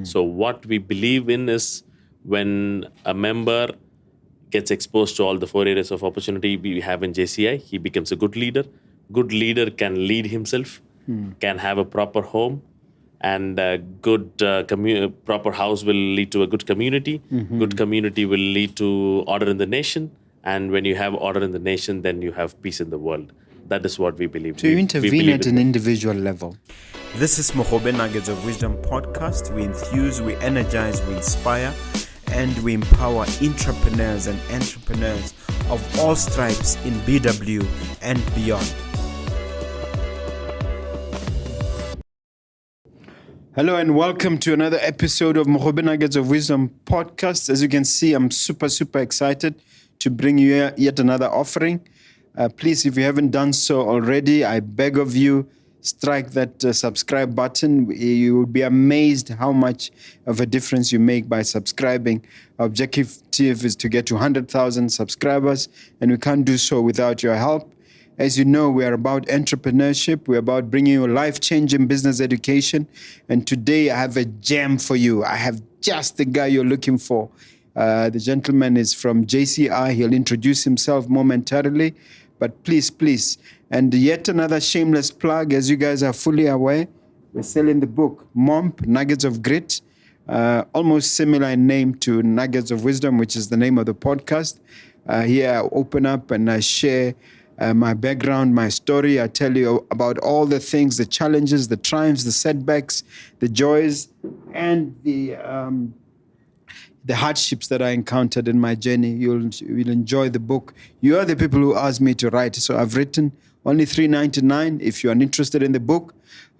So what we believe in is when a member gets exposed to all the four areas of opportunity we have in JCI, he becomes a good leader. Good leader can lead himself, can have a proper home, and a good proper house will lead to a good community. Good community will lead to order in the nation, and when you have order in the nation, then you have peace in the world. That is what we believe. So you we intervene believe at in an that. individual level. This is Mogobe Nuggets of Wisdom podcast. We enthuse, we energize, we inspire, and we empower entrepreneurs and entrepreneurs of all stripes in BW and beyond. Hello and welcome to another episode of Mogobe Nuggets of Wisdom podcast. As you can see, I'm super excited to bring you yet another offering. Please, if you haven't done so already, I beg of you, strike that subscribe button. You will be amazed how much of a difference you make by subscribing. Our objective is to get to 100,000 subscribers, and we can't do so without your help. As you know, we are about entrepreneurship. We're about bringing you life-changing business education. And today I have a gem for you. I have just the guy you're looking for. The gentleman is from JCI. He'll introduce himself momentarily. But please, and yet another shameless plug, as you guys are fully aware, we're selling the book, Nuggets of Grit, almost similar in name to Nuggets of Wisdom, which is the name of the podcast. Here I open up and I share my background, my story. I tell you about all the things, the challenges, the triumphs, the setbacks, the joys, and the hardships that I encountered in my journey. You'll enjoy the book. You are the people who asked me to write, so I've written only $3.99. If you are interested in the book,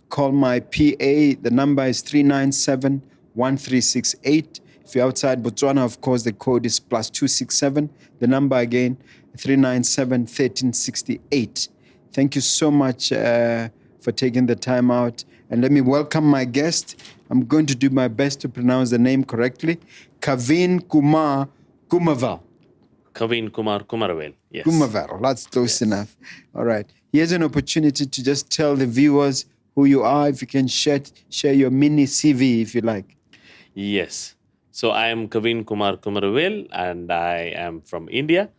call my PA. The number is 397-1368. If you're outside Botswana, of course, the code is +267. The number again, 397-1368. Thank you so much for taking the time out. And let me welcome my guest. I'm going to do my best to pronounce the name correctly. Kaveen Kumar Kumaravel. Kaveen Kumar Kumaravel. Yes. Kumaravel, that's close enough. All right. Here's an opportunity to just tell the viewers who you are. If you can share your mini CV, if you like. Yes. So I am Kaveen Kumar Kumaravel, and I am from India.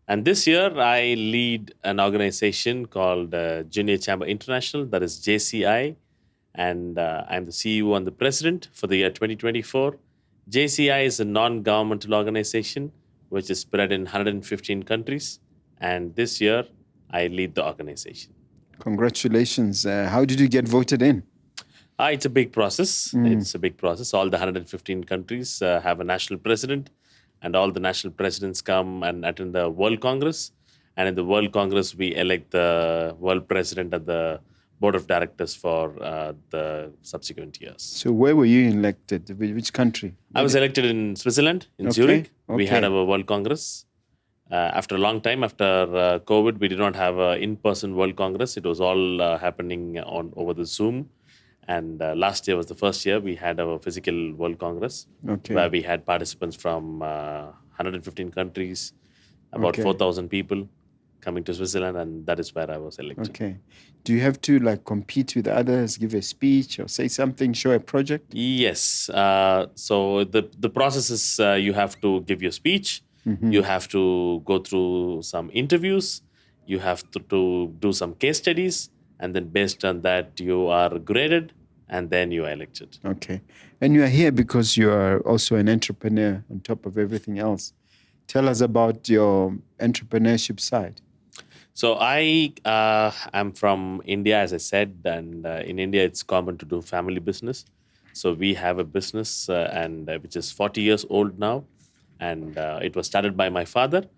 And this year, I lead an organization called Junior Chamber International, that is JCI. And I'm the CEO and the president for the year 2024. JCI is a non-governmental organization which is spread in 115 countries. And this year, I lead the organization. Congratulations. How did you get voted in? It's a big process. It's a big process. All the 115 countries have a national president. And all the national presidents come and attend the World Congress. And in the World Congress, we elect the world president and the board of directors for the subsequent years. So where were you elected? Which country? I was elected in Switzerland, in Zurich. We had our World Congress. After a long time, after COVID, we did not have an in-person World Congress. It was all happening over the Zoom. And last year was the first year we had our physical World Congress, where we had participants from 115 countries, about 4,000 people coming to Switzerland, and that is where I was elected. Okay. Do you have to compete with others, give a speech or say something, show a project? Yes. So the process is you have to give your speech, you have to go through some interviews, you have to do some case studies, and then based on that, you are graded, and then you are elected. Okay. And you are here because you are also an entrepreneur on top of everything else. Tell us about your entrepreneurship side. So I am from India, as I said, and in India, it's common to do family business. So we have a business and which is 40 years old now, and it was started by my father.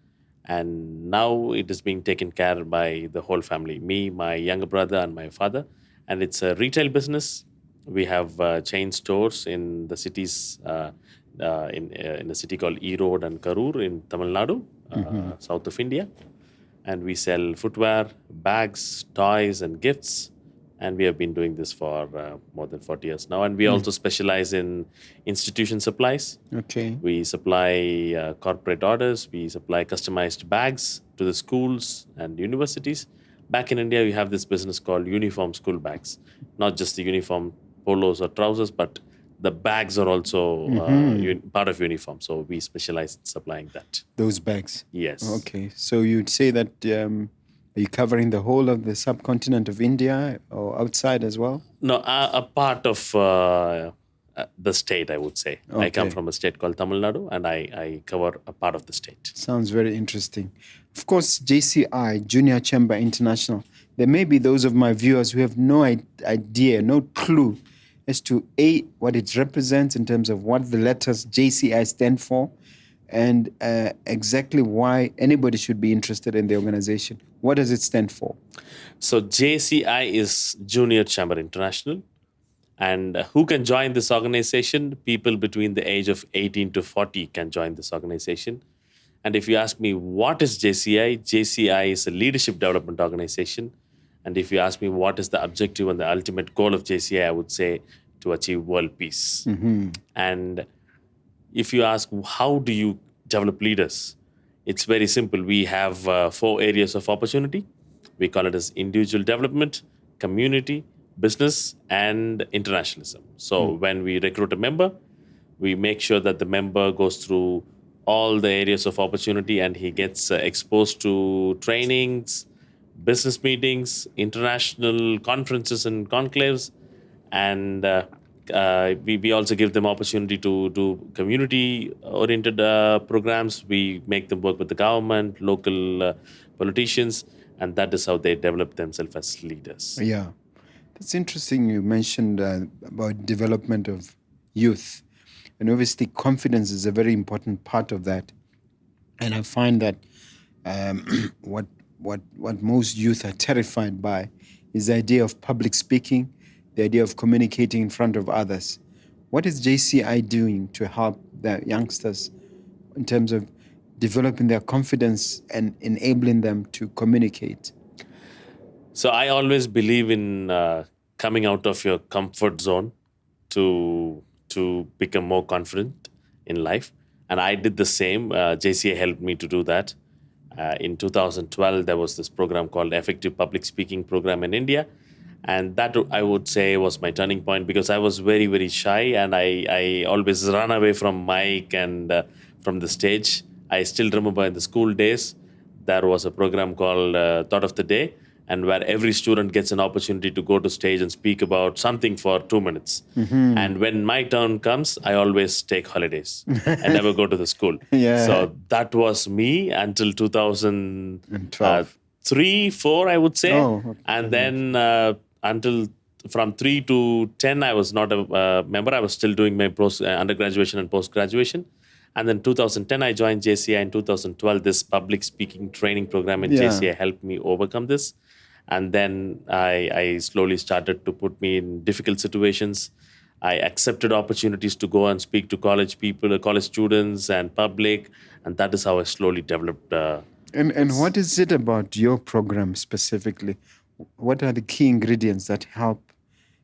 And now it is being taken care by the whole family, me, my younger brother, and my father. And it's a retail business. We have chain stores in the cities, in a city called Erode and Karur in Tamil Nadu, south of India. And we sell footwear, bags, toys, and gifts. And we have been doing this for more than 40 years now. And we also specialize in institution supplies. Okay. We supply corporate orders. We supply customized bags to the schools and universities. Back in India, we have this business called uniform school bags. Not just the uniform polos or trousers, but the bags are also part of uniform. So we specialize in supplying that. Those bags. Yes. Okay. So you'd say that are you covering the whole of the subcontinent of India or outside as well? No, a part of the state, I would say. I come Okay. from a state called Tamil Nadu, and I cover a part of the state. Sounds very interesting. Of course, JCI, Junior Chamber International, there may be those of my viewers who have no idea, no clue as to A, what it represents in terms of what the letters JCI stand for, and exactly why anybody should be interested in the organization. What does it stand for? So JCI is Junior Chamber International. And who can join this organization? People between the age of 18 to 40 can join this organization. And if you ask me, what is JCI? JCI is a leadership development organization. And if you ask me, what is the objective and the ultimate goal of JCI, I would say to achieve world peace. And if you ask, how do you develop leaders? It's very simple. We have 4 areas of opportunity. We call it as individual development, community, business, and internationalism. So when we recruit a member, we make sure that the member goes through all the areas of opportunity and he gets exposed to trainings, business meetings, international conferences and conclaves, and we also give them opportunity to do community-oriented programs. We make them work with the government, local politicians, and that is how they develop themselves as leaders. Yeah. That's interesting. You mentioned about development of youth. And obviously, confidence is a very important part of that. And I find that what most youth are terrified by is the idea of public speaking, the idea of communicating in front of others. What is JCI doing to help the youngsters in terms of developing their confidence and enabling them to communicate? So I always believe in coming out of your comfort zone to become more confident in life. And I did the same. JCA helped me to do that. In 2012, there was this program called Effective Public Speaking Program in India. And that, I would say, was my turning point because I was very, very shy and I always run away from mic and from the stage. I still remember in the school days, there was a program called Thought of the Day, and where every student gets an opportunity to go to stage and speak about something for 2 minutes. And when my turn comes, I always take holidays. I never go to the school. Yeah. So that was me until 2012. 3, 4, I would say. Oh, okay. And then until from 3 to 10, I was not a member. I was still doing my undergraduation and post-graduation. And then 2010, I joined JCI. In 2012, this public speaking training program in JCI helped me overcome this. And then I slowly started to put me in difficult situations. I accepted opportunities to go and speak to college people, college students and public. And that is how I slowly developed. And what is it about your program specifically? What are the key ingredients that help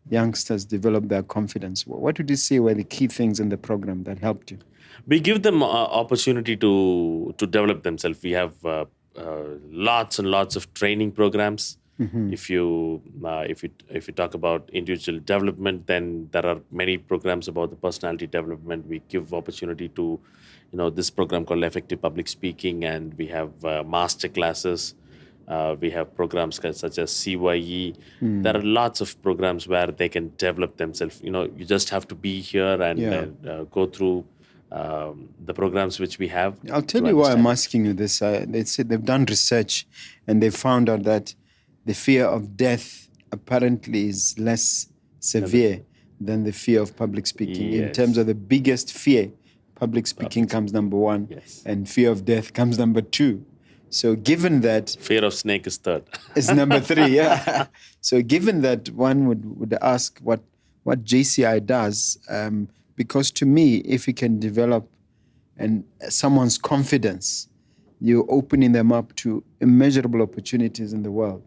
youngsters develop their confidence? What would you say were the key things in the program that helped you? We give them opportunity to develop themselves. We have lots and lots of training programs. If you talk about individual development, then there are many programs about the personality development. We give opportunity to, this program called Effective Public Speaking, and we have master classes. We have programs such as CYE. There are lots of programs where they can develop themselves. You just have to be here and go through the programs which we have. I'll tell you why I'm asking you this. They said they've done research and they found out that the fear of death apparently is less severe than the fear of public speaking. In terms of the biggest fear, public speaking comes number 1 and fear of death comes number 2. So given that... Fear of snake is third. Is number 3, yeah. So given that, one would ask what JCI does, because to me, if you can develop someone's confidence, you're opening them up to immeasurable opportunities in the world.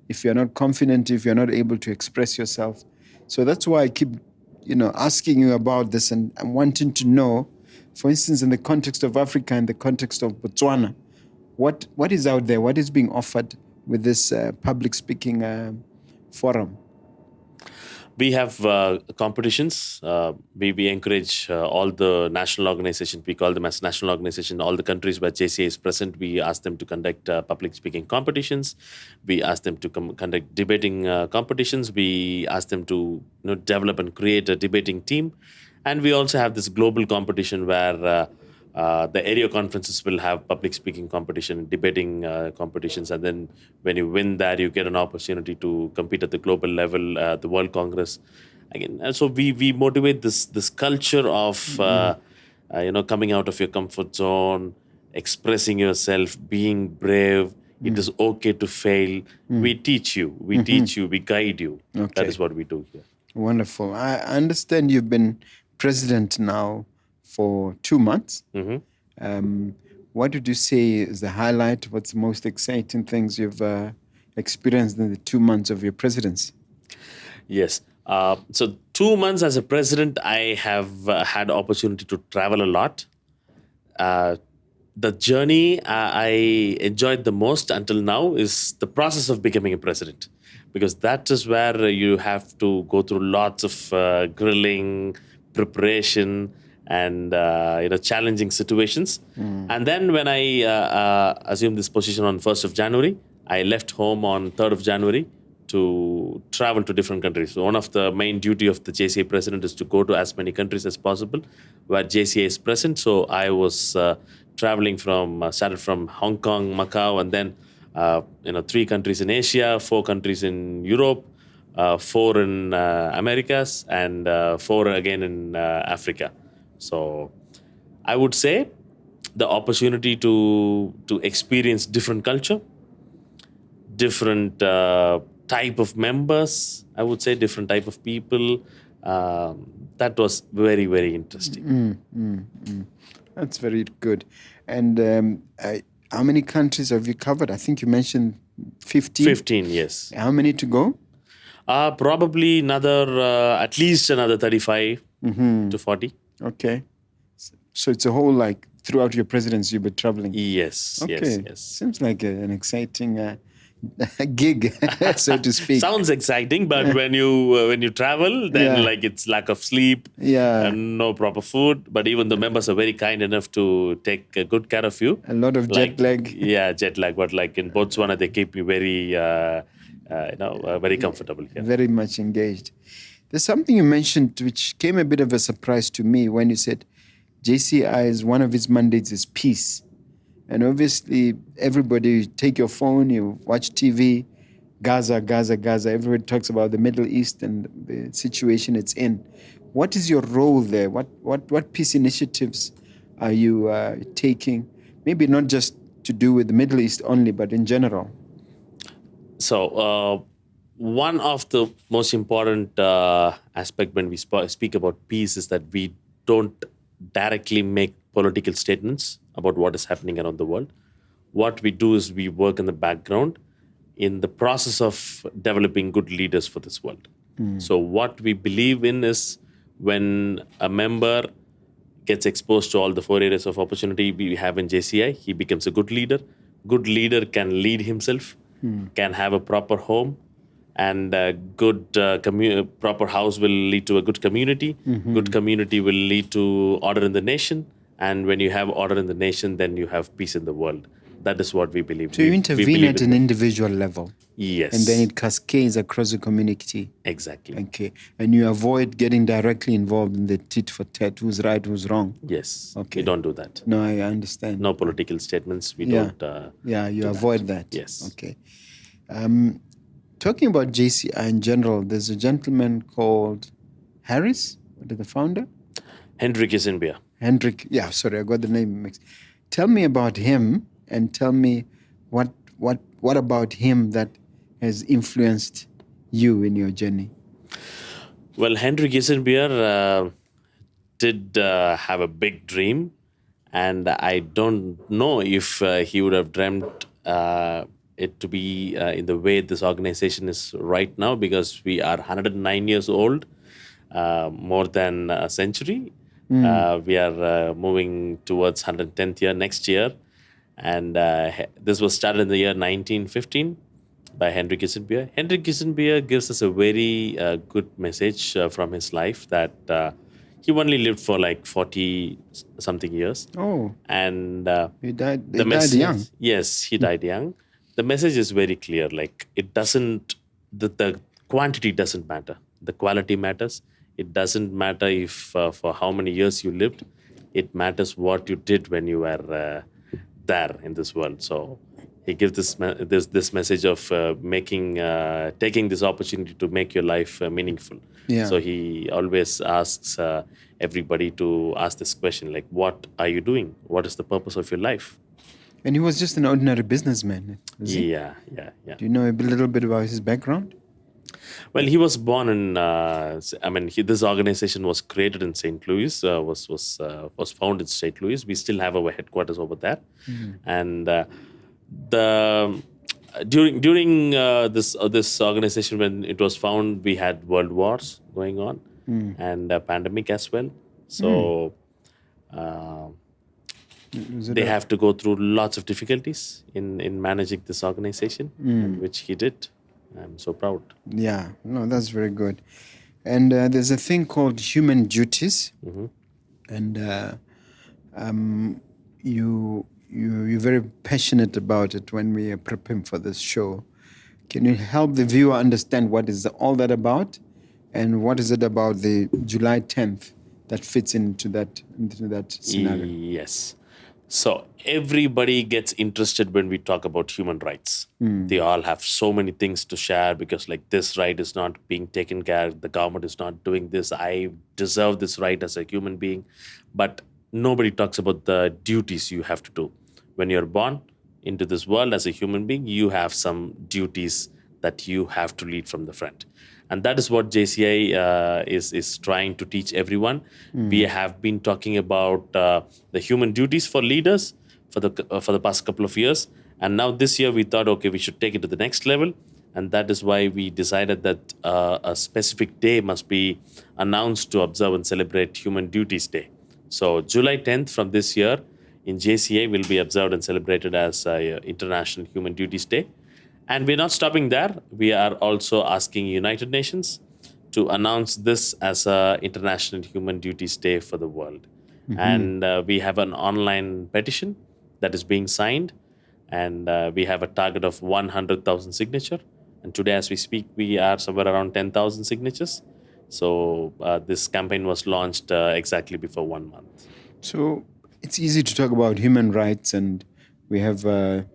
If you're not confident, if you're not able to express yourself. So that's why I keep, asking you about this and wanting to know, for instance, in the context of Africa, in the context of Botswana, what is out there? What is being offered with this public speaking forum? We have competitions. We encourage all the national organizations. We call them as national organization. All the countries where JCA is present, we ask them to conduct public speaking competitions. We ask them to conduct debating competitions. We ask them to develop and create a debating team. And we also have this global competition where the area conferences will have public speaking competition, debating competitions, and then when you win that, you get an opportunity to compete at the global level, the World Congress. Again, and so we motivate this culture of coming out of your comfort zone, expressing yourself, being brave. It is okay to fail. We teach you. We teach you. We guide you. That Okay. is what we do here. Wonderful. I understand you've been president now for 2 months. What would you say is the highlight? What's the most exciting things you've experienced in the 2 months of your presidency? Yes. So 2 months as a president, I have had opportunity to travel a lot. The journey I enjoyed the most until now is the process of becoming a president, because that is where you have to go through lots of grilling, preparation, and challenging situations. And then when I assumed this position on 1st of January, I left home on 3rd of January to travel to different countries. So one of the main duty of the JCA president is to go to as many countries as possible where JCA is present. So I was traveling started from Hong Kong, Macau, and then 3 countries in Asia, 4 countries in Europe, 4 in Americas, and 4 again in Africa. So I would say the opportunity to experience different culture, different type of members, I would say different type of people. That was very, very interesting. That's very good. And how many countries have you covered? I think you mentioned 15. 15, yes. How many to go? Probably at least another 35 to 40. Okay. So it's a whole, like, throughout your presidency, you'll be traveling. Yes, Okay. yes. Seems like an exciting gig, so to speak. Sounds exciting, but when you travel, then Yeah. like it's lack of sleep, Yeah. and no proper food. But even the members are very kind enough to take good care of you. A lot of jet lag. Yeah, jet lag. But like in Botswana, they keep you very, very comfortable here. Very much engaged. There's something you mentioned which came a bit of a surprise to me when you said JCI's one of its mandates is peace. And obviously, everybody take your phone, you watch TV, Gaza, Gaza, Gaza. Everybody talks about the Middle East and the situation it's in. What is your role there? What peace initiatives are you taking? Maybe not just to do with the Middle East only, but in general. So one of the most important aspect when we speak about peace is that we don't directly make political statements about what is happening around the world. What we do is we work in the background in the process of developing good leaders for this world. So what we believe in is when a member gets exposed to all the 4 areas of opportunity we have in JCI, he becomes a good leader. Good leader can lead himself, can have a proper home, and a good proper house will lead to a good community. Good community will lead to order in the nation. And when you have order in the nation, then you have peace in the world. That is what we believe. So you intervene at an individual level. Yes. And then it cascades across the community. Exactly. Okay. And you avoid getting directly involved in the tit for tat, who's right, who's wrong. Yes. Okay. We don't do that. No, I understand. No political statements. We Yeah. don't. You avoid that. Yes. Okay. Talking about JCI in general, there's a gentleman called Harris, the founder? Hendrik Issenbeer. Hendrik. Yeah, sorry, I got the name mixed. Tell me about him and tell me what about him that has influenced you in your journey. Well, Hendrik Issenbeer did have a big dream, and I don't know if he would have dreamt it to be in the way this organization is right now, because we are 109 years old, more than a century. We are moving towards 110th year next year. And this was started in the year 1915. by Henry Kissinger. Henry Kissinger gives us a very good message from his life that he only lived for like 40 something years. Oh, And he died. the He died young. message, yes, he died young. The message is very clear. Like it doesn't, the quantity doesn't matter. The quality matters. It doesn't matter if for how many years you lived. It matters what you did when you were there in this world. So he gives this message of taking this opportunity to make your life meaningful. Yeah. So he always asks everybody to ask this question, like, what are you doing? What is the purpose of your life? And he was just an ordinary businessman. Was he? Yeah. Do you know a little bit about his background? Well, he was born in. This organization was created in St. Louis. Was founded in St. Louis. We still have our headquarters over there, and the during this organization, when it was found, we had world wars going on and a pandemic as well. So Was it they have to go through lots of difficulties in managing this organization, and which he did. I'm so proud. Yeah, no, that's very good. And there's a thing called human duties, and you're very passionate about it. When we are preparing for this show, can you help the viewer understand what is all that about, and what is it about the July 10th that fits into that scenario? Yes. So everybody gets interested when we talk about human rights. They all have so many things to share because like this right is not being taken care of. The government is not doing this. I deserve this right as a human being. But nobody talks about the duties you have to do. When you're born into this world as a human being, you have some duties that you have to lead from the front. And that is what JCI is trying to teach everyone. We have been talking about the human duties for leaders for the past couple of years, and now this year we thought, okay, we should take it to the next level, and that is why we decided that a specific day must be announced to observe and celebrate Human Duties Day. So July 10th from this year in JCA will be observed and celebrated as International Human Duties Day. And we're not stopping there. We are also asking United Nations to announce this as a International Human Duties Day for the world. And we have an online petition that is being signed. And we have a target of 100,000 signature. And today, as we speak, we are somewhere around 10,000 signatures. So this campaign was launched exactly before 1 month. So it's easy to talk about human rights, and we have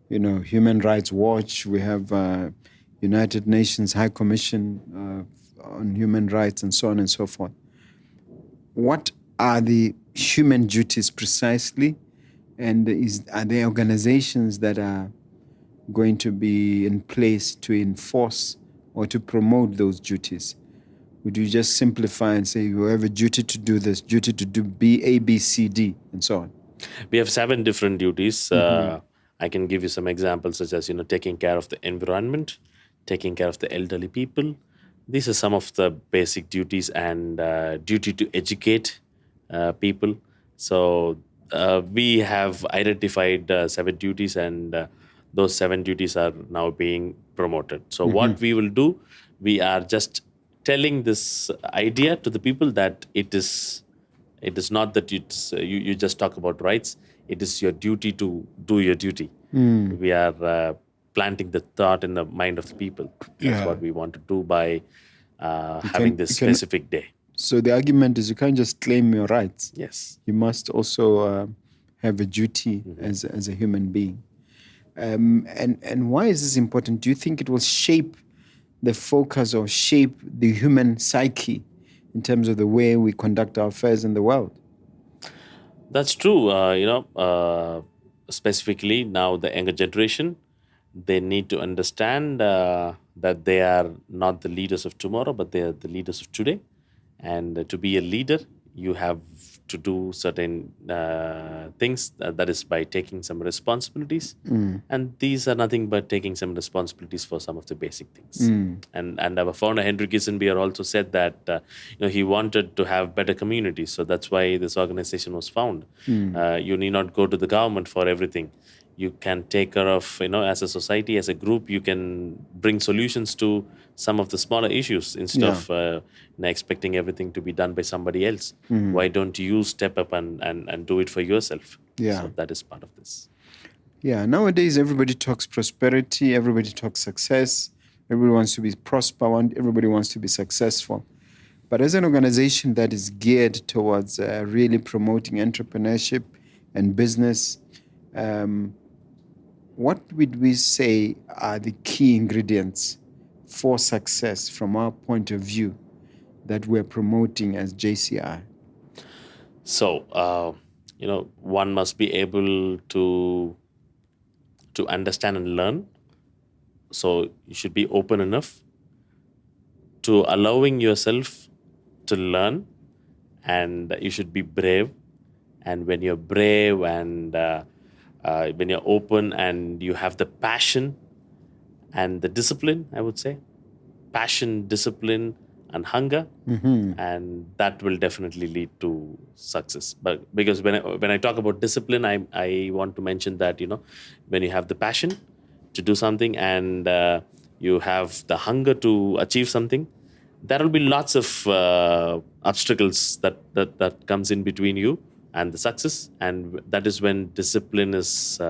Human Rights Watch. We have United Nations High Commission on Human Rights, and so on and so forth. What are the human duties precisely? And are there organizations that are going to be in place to enforce or to promote those duties? Would you just simplify and say you have a duty to do this, duty to do B, A, B, C, D, and so on? We have 7 different duties. I can give you some examples, such as taking care of the environment, taking care of the elderly people. These are some of the basic duties, and duty to educate people. So we have identified 7 duties, and those 7 duties are now being promoted. So what we will do, we are just telling this idea to the people that it is not that you just talk about rights. It is your duty to do your duty. We are planting the thought in the mind of the people. That's what we want to do by having this specific day. So the argument is you can't just claim your rights. Yes. You must also have a duty as a human being. And why is this important? Do you think it will shape the focus or shape the human psyche in terms of the way we conduct our affairs in the world? That's true. Specifically now the younger generation, they need to understand that they are not the leaders of tomorrow, but they are the leaders of today. And to be a leader, you have to do certain things. That is by taking some responsibilities. And these are nothing but taking some responsibilities for some of the basic things. And our founder, Henry Kissinger, also said that he wanted to have better communities. So that's why this organization was found. You need not go to the government for everything. you can take care of, as a society, as a group, you can bring solutions to some of the smaller issues instead Yeah. of expecting everything to be done by somebody else. Why don't you step up and do it for yourself? Yeah. So that is part of this. Yeah, nowadays everybody talks prosperity, everybody talks success, everybody wants to be everybody wants to be successful. But as an organization that is geared towards really promoting entrepreneurship and business, what would we say are the key ingredients for success from our point of view that we're promoting as JCI? So, one must be able to understand and learn. So you should be open enough to allowing yourself to learn, and you should be brave. And when you're brave and when you're open and you have the passion and the discipline, I would say, passion, discipline, and hunger, and that will definitely lead to success. But because when I talk about discipline, I want to mention that when you have the passion to do something and you have the hunger to achieve something, there will be lots of obstacles that comes in between you and the success, and that is when discipline is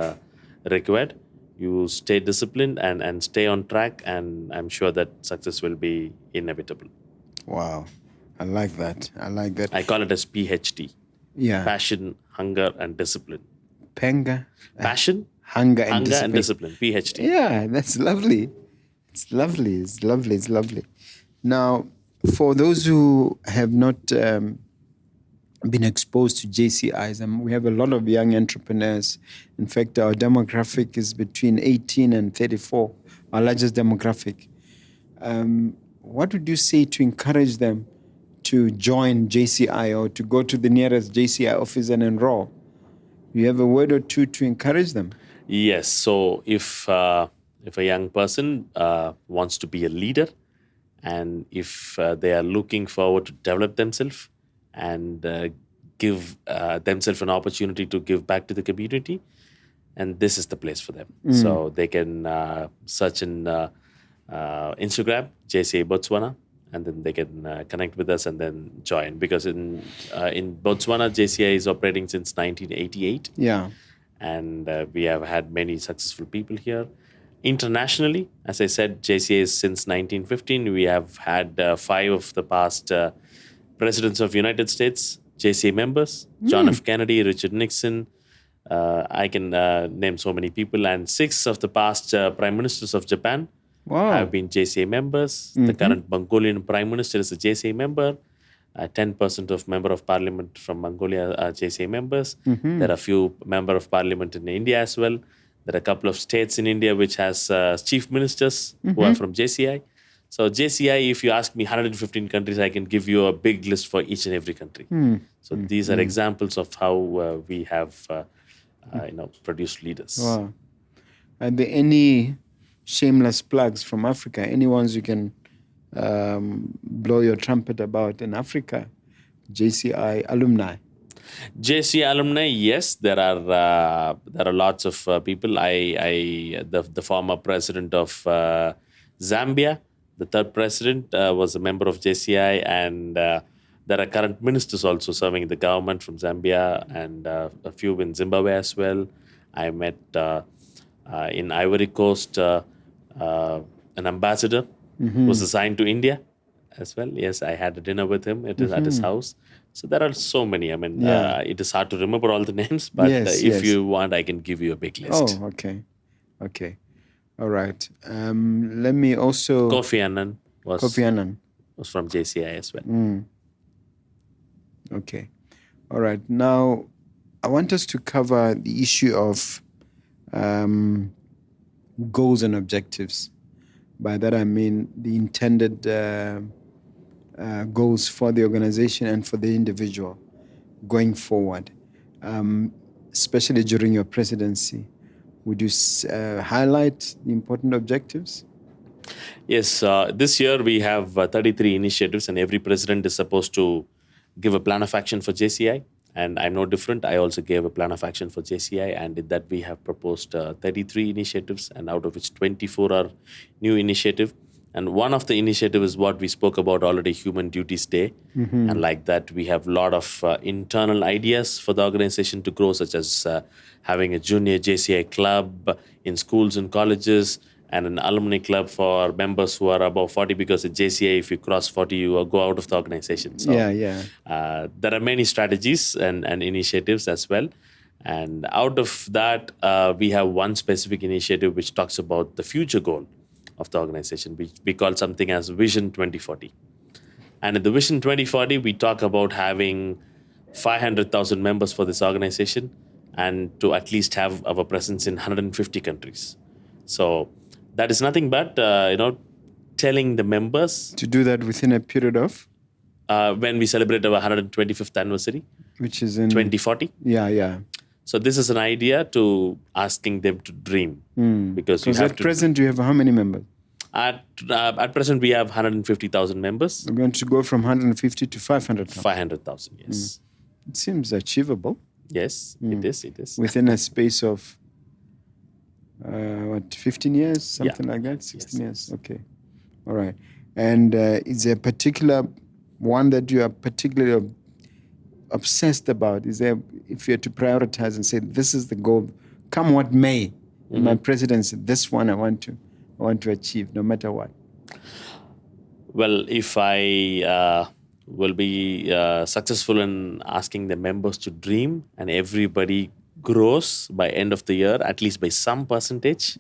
required. You stay disciplined and stay on track, and I'm sure that success will be inevitable. Wow, I like that. I call it as PHD. Yeah. Passion, hunger, and discipline. Penga, Passion, hunger and discipline. discipline. PHD. Yeah, that's lovely. It's lovely. Now, for those who have not been exposed to JCIs, we have a lot of young entrepreneurs. In fact, our demographic is between 18 and 34, our largest demographic. What would you say to encourage them to join JCI or to go to the nearest JCI office and enroll? You have a word or two to encourage them? Yes. So if a young person wants to be a leader, and if they are looking forward to develop themselves and give themselves an opportunity to give back to the community, and this is the place for them. So they can search in Instagram, JCA Botswana, and then they can connect with us and then join. Because in Botswana, JCI is operating since 1988. Yeah. And we have had many successful people here. Internationally, as I said, JCA is since 1915. We have had 5 of the past presidents of United States, JCA members, John F. Kennedy, Richard Nixon. I can name so many people. And 6 of the past prime ministers of Japan have been JCA members. The current Mongolian prime minister is a JCA member. 10% of member of parliament from Mongolia are JCA members. There are a few member of parliament in India as well. There are a couple of states in India which has chief ministers who are from JCI. So JCI, if you ask me 115 countries, I can give you a big list for each and every country. So these are examples of how we have produced leaders. Wow. Are there any shameless plugs from Africa? Any ones you can blow your trumpet about in Africa? JCI alumni. JCI alumni, yes, there are lots of people. The former president of Zambia, the third president, was a member of JCI, and there are current ministers also serving in the government from Zambia, and a few in Zimbabwe as well. I met in Ivory Coast an ambassador who was assigned to India as well. Yes, I had a dinner with him. It is at his house. So there are so many. I mean, it is hard to remember all the names, but if you want, I can give you a big list. Oh, okay. All right. Let me also... Kofi Annan was from JCI as well. Okay. All right. Now, I want us to cover the issue of goals and objectives. By that, I mean the intended goals for the organization and for the individual going forward, especially during your presidency. Would you highlight the important objectives? Yes. This year, we have 33 initiatives, and every president is supposed to give a plan of action for JCI. And I'm no different. I also gave a plan of action for JCI, and in that we have proposed 33 initiatives, and out of which 24 are new initiative. And one of the initiative is what we spoke about already, Human Duties Day. And like that, we have a lot of internal ideas for the organization to grow, such as having a junior JCI club in schools and colleges, and an alumni club for members who are above 40, because at JCA, if you cross 40, you go out of the organization. So there are many strategies and initiatives as well. And out of that, we have one specific initiative which talks about the future goal of the organization, which we call something as Vision 2040. And in the Vision 2040, we talk about having 500,000 members for this organization, and to at least have our presence in 150 countries. So that is nothing but, telling the members. To do that within a period of? When we celebrate our 125th anniversary. Which is in? 2040. Yeah. So this is an idea to asking them to dream. Because you have at present, you have how many members? At present, we have 150,000 members. We're going to go from 150 to 500,000. 500,000, yes. It seems achievable. Yes, it is. Within a space of, 15 years? Something like that? 16 years? Okay. All right. And is there a particular one that you are particularly obsessed about? Is there, if you had to prioritize and say, this is the goal, come what may, in my presidency, this one I want to achieve, no matter what? Well, if I will be successful in asking the members to dream, and everybody grows by end of the year, at least by some percentage,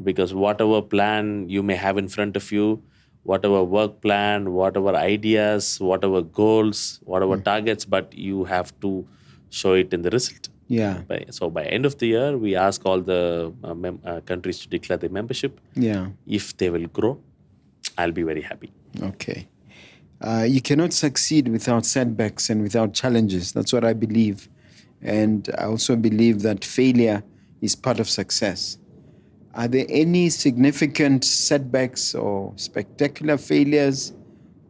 because whatever plan you may have in front of you, whatever work plan, whatever ideas, whatever goals, whatever targets, but you have to show it in the result. Yeah. So by end of the year, we ask all the countries to declare their membership. Yeah. If they will grow, I'll be very happy. Okay. You cannot succeed without setbacks and without challenges. That's what I believe. And I also believe that failure is part of success. Are there any significant setbacks or spectacular failures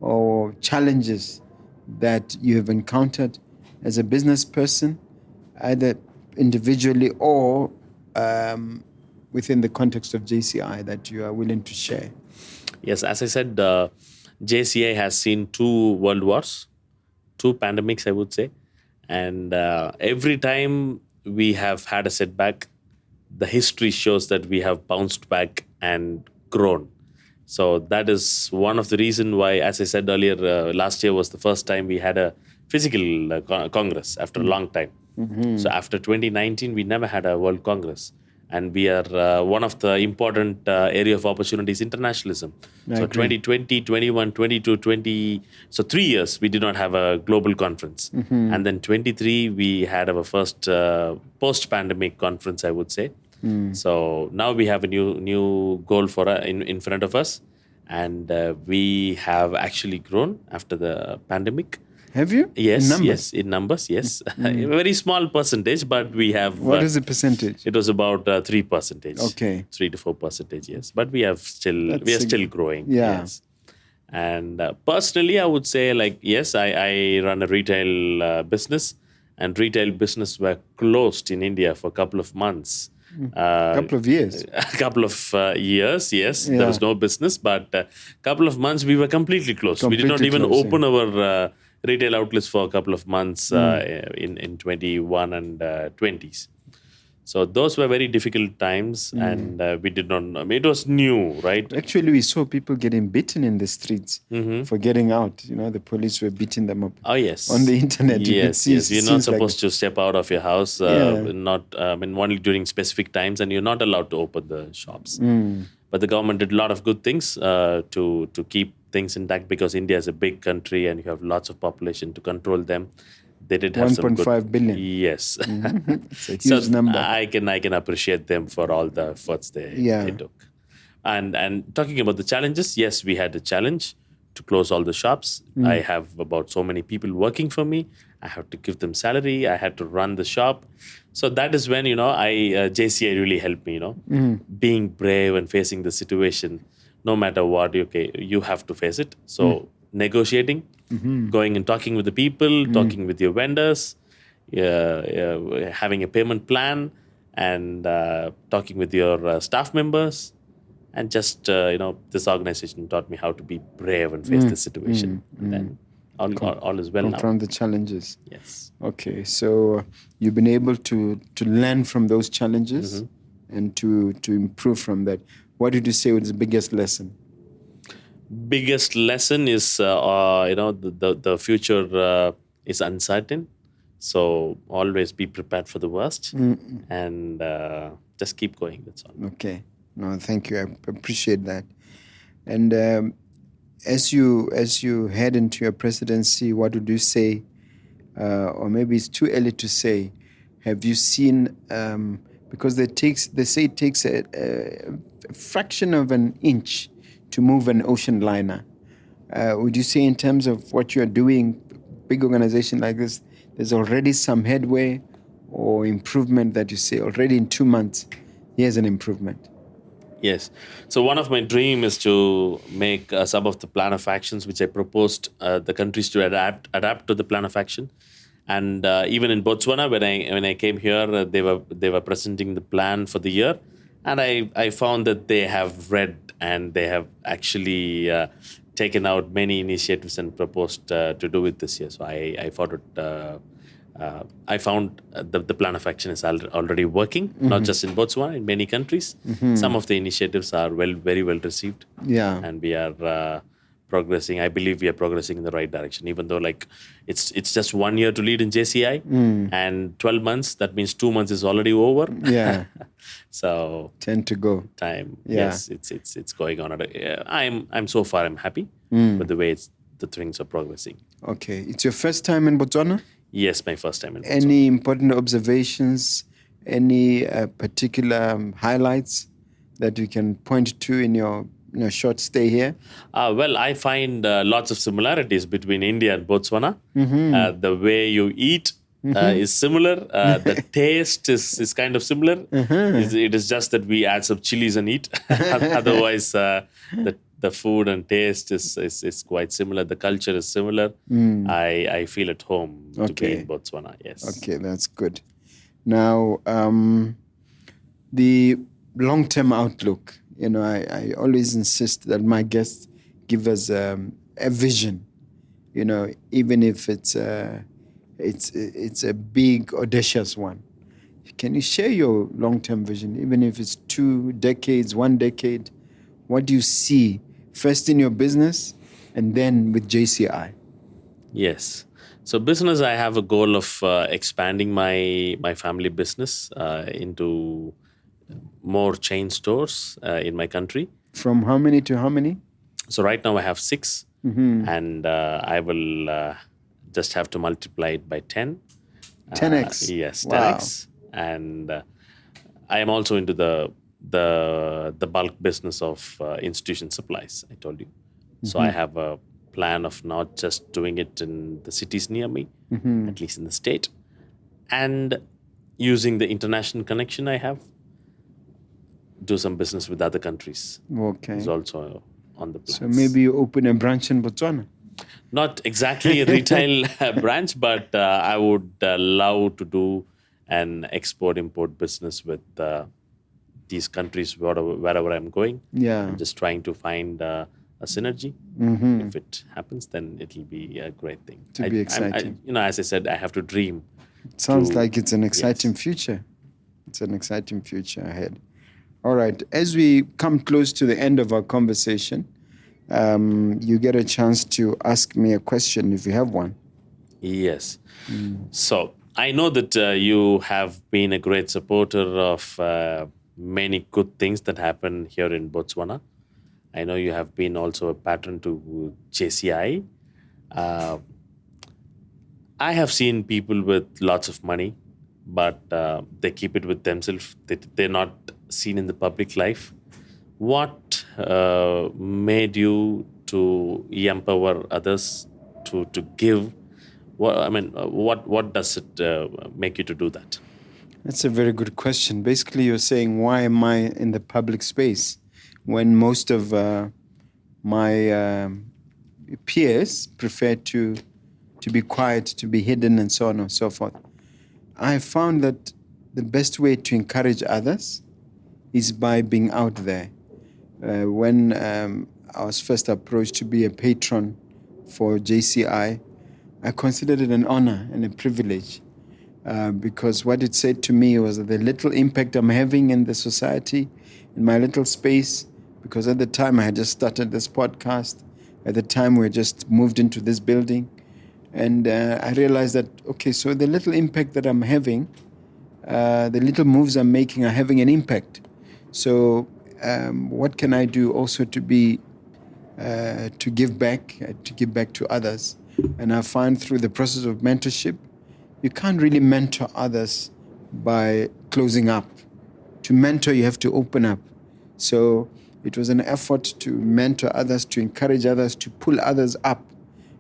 or challenges that you have encountered as a business person, either individually or within the context of JCI, that you are willing to share? Yes, as I said, JCI has seen 2 world wars, 2 pandemics, I would say. And every time we have had a setback, the history shows that we have bounced back and grown. So that is one of the reasons why, as I said earlier, last year was the first time we had a physical Congress after a long time. So after 2019, we never had a World Congress. And we are one of the important area of opportunities, internationalism. So 2020, 21, 22, 20, so 3 years we did not have a global conference. And then 23, we had our first post-pandemic conference, I would say. So now we have a new goal for in front of us. And we have actually grown after the pandemic. Have you? Yes, in numbers? yes, in numbers, yes. A very small percentage, but we have. What is the percentage? It was about 3%. Okay. 3 to 4%, yes. But we are still growing. Yeah. Yes. And personally, I would say, yes, I run a retail business, and retail business were closed in India for a couple of months. Couple of years. A couple of years, yes. There was no business, but a couple of months we were completely closed. We did not even open our retail outlets for a couple of months in 21 and 20s. So those were very difficult times, and we did not know. It was new, right? Actually, we saw people getting beaten in the streets for getting out. The police were beating them up. Oh, yes. On the internet. Yes. You're not supposed to step out of your house, only during specific times, and you're not allowed to open the shops. But the government did a lot of good things to keep things intact, because India is a big country and you have lots of population to control them. They did have 1.5 billion. Yes. It's a huge number. I can appreciate them for all the efforts they took. And talking about the challenges, yes, we had a challenge to close all the shops. I have about so many people working for me. I have to give them salary. I had to run the shop. So that is when, JCI really helped me, being brave and facing the situation. No matter what, you have to face it. So negotiating, going and talking with the people, talking with your vendors, having a payment plan, and talking with your staff members, and just this organization taught me how to be brave and face the situation. And then all is well now. Confront the challenges. Yes. Okay, so you've been able to learn from those challenges and to improve from that. What did you say was the biggest lesson? Biggest lesson is the future is uncertain, so always be prepared for the worst and just keep going. That's all. Okay, no, thank you. I appreciate that. And as you head into your presidency, what would you say, or maybe it's too early to say, have you seen, because they say it takes a fraction of an inch to move an ocean liner. Would you say in terms of what you're doing, big organization like this, there's already some headway or improvement that you say already in 2 months, here's an improvement? Yes. So one of my dream is to make some of the plan of actions which I proposed the countries to adapt to the plan of action. And even in Botswana, when I came here, they were presenting the plan for the year, and I found that they have read and they have actually taken out many initiatives and proposed to do it this year. So I found the plan of action is already working, not just in Botswana, in many countries. Some of the initiatives are very well received. Yeah. And we are progressing. I believe we are progressing in the right direction, even though it's just 1 year to lead in JCI and 12 months. That means 2 months is already over. Yeah. So 10 to go. Time. Yeah. Yes, it's going on. I'm so far I'm happy with the way the things are progressing. Okay, it's your first time in Botswana? Yes, my first time in Botswana. Any important observations? Any particular highlights that you can point to in your short stay here? Well, I find lots of similarities between India and Botswana. The way you eat is similar. The taste is kind of similar. It is just that we add some chilies and eat. Otherwise, the food and taste is quite similar. The culture is similar. I feel at home to be in Botswana. Yes. Okay, that's good. Now, the long-term outlook. I always insist that my guests give us a vision. Even if it's a big, audacious one. Can you share your long-term vision, even if it's 2 decades, 1 decade? What do you see first in your business and then with JCI? Yes. So business, I have a goal of expanding my family business into more chain stores in my country. From how many to how many? So right now I have 6, and I will just have to multiply it by 10. 10x. Yes, Wow. 10x. And I am also into the bulk business of institution supplies, I told you. So I have a plan of not just doing it in the cities near me, at least in the state, and using the international connection I have, do some business with other countries. Okay. Is also on the plan. So maybe you open a branch in Botswana? Not exactly a retail branch, but I would love to do an export-import business with these countries wherever I'm going. Yeah. I'm just trying to find a synergy. If it happens, then it'll be a great thing. To be exciting. As I said, I have to dream. It sounds like it's an exciting future. It's an exciting future ahead. All right. As we come close to the end of our conversation, you get a chance to ask me a question if you have one. Yes. So I know that you have been a great supporter of many good things that happen here in Botswana. I know you have been also a patron to JCI. I have seen people with lots of money, but they keep it with themselves. They're not seen in the public life. What made you to empower others to give? What does it make you to do that? That's a very good question. Basically, you're saying, why am I in the public space when most of my peers prefer to be quiet, to be hidden, and so on and so forth? I found that the best way to encourage others is by being out there. When I was first approached to be a patron for JCI, I considered it an honor and a privilege because what it said to me was that the little impact I'm having in the society, in my little space, because at the time I had just started this podcast, at the time we had just moved into this building, and I realized that, okay, so the little impact that I'm having, the little moves I'm making are having an impact. So what can I do also to be, to give back to others? And I find through the process of mentorship, you can't really mentor others by closing up. To mentor, you have to open up. So it was an effort to mentor others, to encourage others, to pull others up,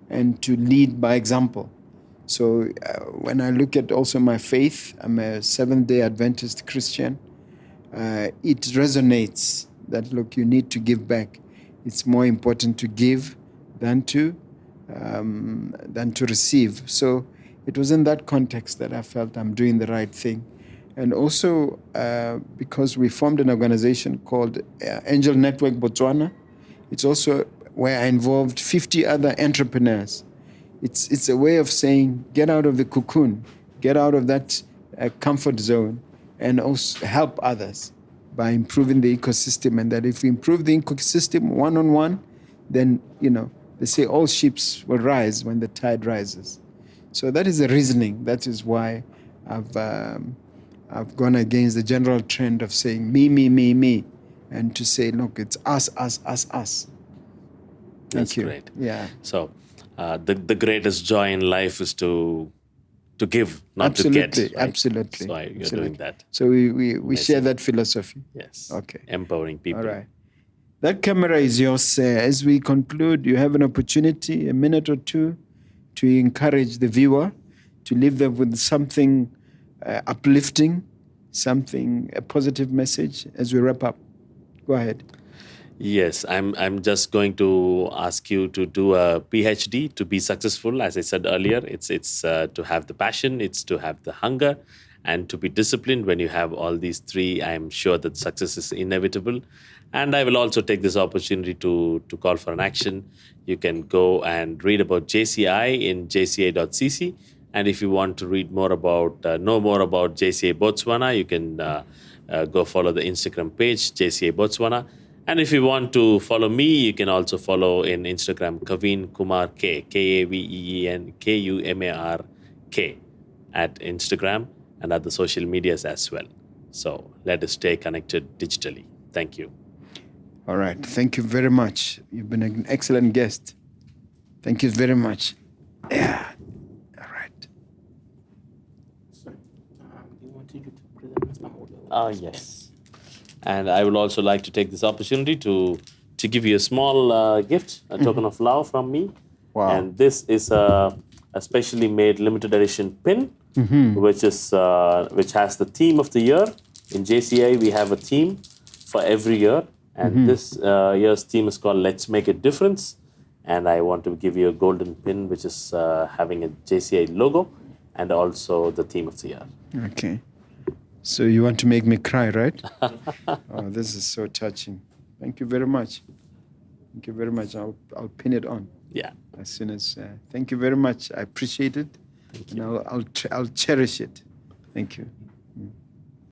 and to lead by example. So when I look at also my faith, I'm a Seventh-day Adventist Christian. It resonates that, look, you need to give back. It's more important to give than to receive. So it was in that context that I felt I'm doing the right thing. And also because we formed an organization called Angel Network Botswana, it's also where I involved 50 other entrepreneurs. It's a way of saying, get out of the cocoon, get out of that comfort zone, and also help others by improving the ecosystem. And that if we improve the ecosystem one-on-one, then, they say all ships will rise when the tide rises. So that is the reasoning. That is why I've gone against the general trend of saying me, and to say, look, it's us. That's Thank you. great. Yeah. So the greatest joy in life is to give, not Absolutely, to get. Right? absolutely. So you're absolutely. doing that. So we share that philosophy. Yes. Okay. Empowering people. All right. That camera is yours, sir. As we conclude, you have an opportunity, a minute or two, to encourage the viewer, to leave them with something uplifting, a positive message as we wrap up. Go ahead. Yes, I'm just going to ask you to do a PhD to be successful. As I said earlier, it's to have the passion, it's to have the hunger, and to be disciplined. When you have all these three, I'm sure that success is inevitable. And I will also take this opportunity to call for an action. You can go and read about JCI in jci.cc. And if you want to read more about, know more about JCA Botswana, you can go follow the Instagram page, JCA Botswana. And if you want to follow me, you can also follow in Instagram, Kaveen Kumar K, Kaveen Kumar K, at Instagram and at the social medias as well. So let us stay connected digitally. Thank you. All right. Thank you very much. You've been an excellent guest. Thank you very much. Yeah. All right. Yes. And I would also like to take this opportunity to give you a small gift, a token of love from me. Wow. And this is a specially made limited edition pin, which has the theme of the year. In JCI, we have a theme for every year. And this year's theme is called Let's Make a Difference. And I want to give you a golden pin, which is having a JCI logo and also the theme of the year. Okay. So you want to make me cry, right? Oh, this is so touching. Thank you very much. Thank you very much. I'll pin it on. Yeah. As soon as. Thank you very much. I appreciate it. Thank you. And I'll cherish it. Thank you.